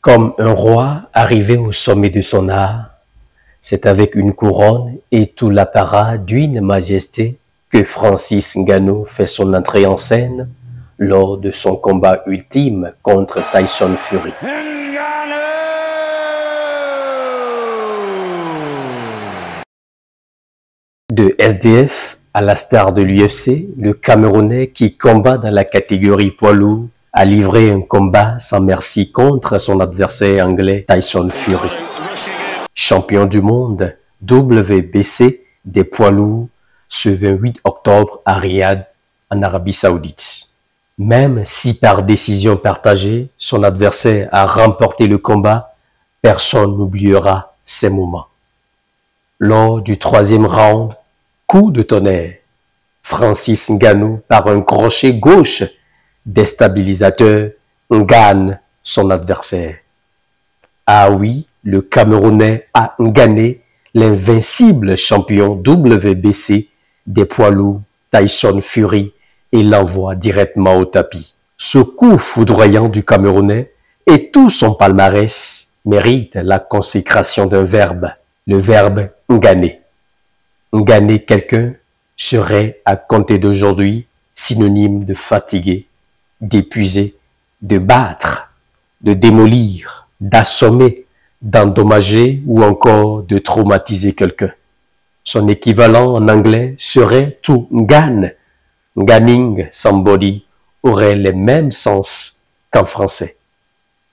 Comme un roi arrivé au sommet de son art, c'est avec une couronne et tout l'apparat d'une majesté que Francis Ngannou fait son entrée en scène lors de son combat ultime contre Tyson Fury. De SDF à la star de l'UFC, le Camerounais qui combat dans la catégorie poids lourd a livré un combat sans merci contre son adversaire anglais Tyson Fury. Champion du monde WBC des poids lourds ce 28 octobre à Riyad, en Arabie Saoudite. Même si par décision partagée, son adversaire a remporté le combat, personne n'oubliera ces moments. Lors du troisième round, coup de tonnerre, Francis Ngannou, par un crochet gauche déstabilisateur, gagne son adversaire. Ah oui, le Camerounais a gagné l'invincible champion WBC des poids lourds Tyson Fury et l'envoie directement au tapis. Ce coup foudroyant du Camerounais et tout son palmarès mérite la consécration d'un verbe, le verbe gagner. Gagner quelqu'un serait, à compter d'aujourd'hui, synonyme de fatiguer, d'épuiser, de battre, de démolir, d'assommer, d'endommager ou encore de traumatiser quelqu'un. Son équivalent en anglais serait to gun. Gunning somebody aurait les mêmes sens qu'en français.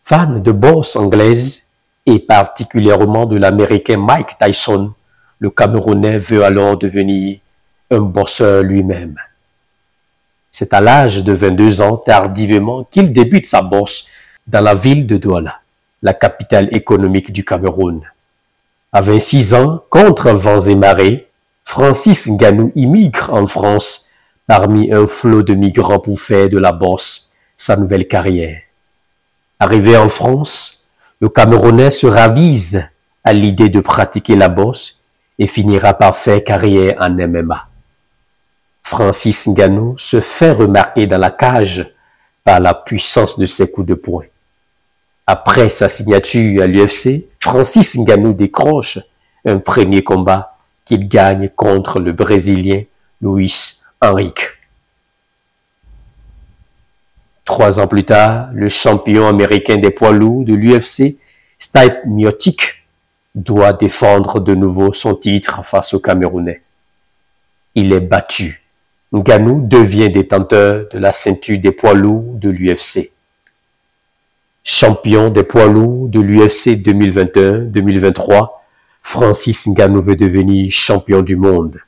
Fan de boxe anglaise et particulièrement de l'américain Mike Tyson, le Camerounais veut alors devenir un boxeur lui-même. C'est à l'âge de 22 ans, tardivement, qu'il débute sa boxe dans la ville de Douala, la capitale économique du Cameroun. À 26 ans, contre vents et marées, Francis Ngannou immigre en France parmi un flot de migrants pour faire de la boxe sa nouvelle carrière. Arrivé en France, le Camerounais se ravise à l'idée de pratiquer la boxe et finira par faire carrière en MMA. Francis Ngannou se fait remarquer dans la cage par la puissance de ses coups de poing. Après sa signature à l'UFC, Francis Ngannou décroche un premier combat qu'il gagne contre le Brésilien Luis Henrique. 3 ans plus tard, le champion américain des poids lourds de l'UFC, Stipe Miocic, doit défendre de nouveau son titre face au Camerounais. Il est battu. Ngannou devient détenteur de la ceinture des poids lourds de l'UFC. Champion des poids lourds de l'UFC 2021-2023, Francis Ngannou veut devenir champion du monde.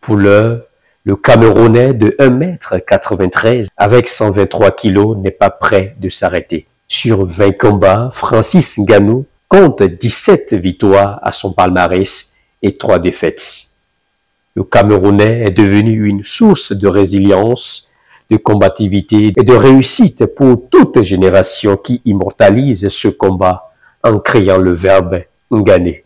Pour l'heure, le Camerounais de 1,93 m avec 123 kg n'est pas prêt de s'arrêter. Sur 20 combats, Francis Ngannou compte 17 victoires à son palmarès et 3 défaites. Le Camerounais est devenu une source de résilience, de combativité et de réussite pour toute génération qui immortalise ce combat en créant le verbe gagner.